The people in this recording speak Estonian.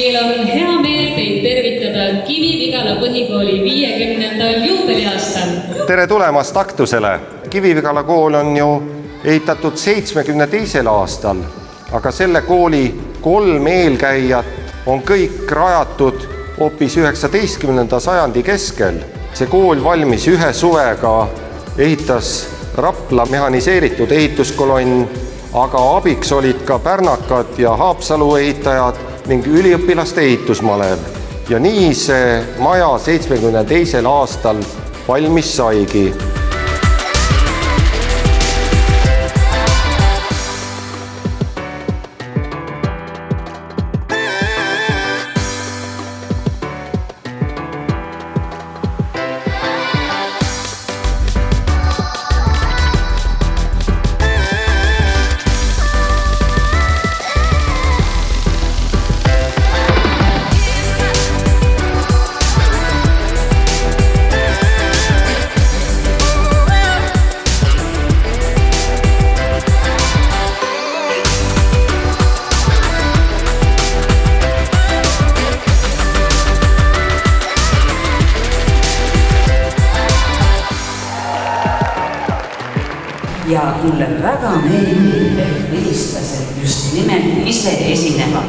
Meil on hea meel teid tervitada Kivi-Vigala põhikooli 50. juubeliaastal. Tere tulemast aktusele! Kivi-Vigala kool on ju ehitatud 72. aastal, aga selle kooli 3 eelkäijat on kõik rajatud hoopis 19. sajandi keskel. See kool valmis ühe suvega, ehitas Rapla mehaniseeritud ehituskolonn, aga abiks olid ka pärnakad ja Haapsalu ehitajad ning üliõpilaste ehitusmalev. Ja nii see maja 72. aastal valmis saigi. Ja mulle väga meeldib, et vilistlased just nimelt ise esinevad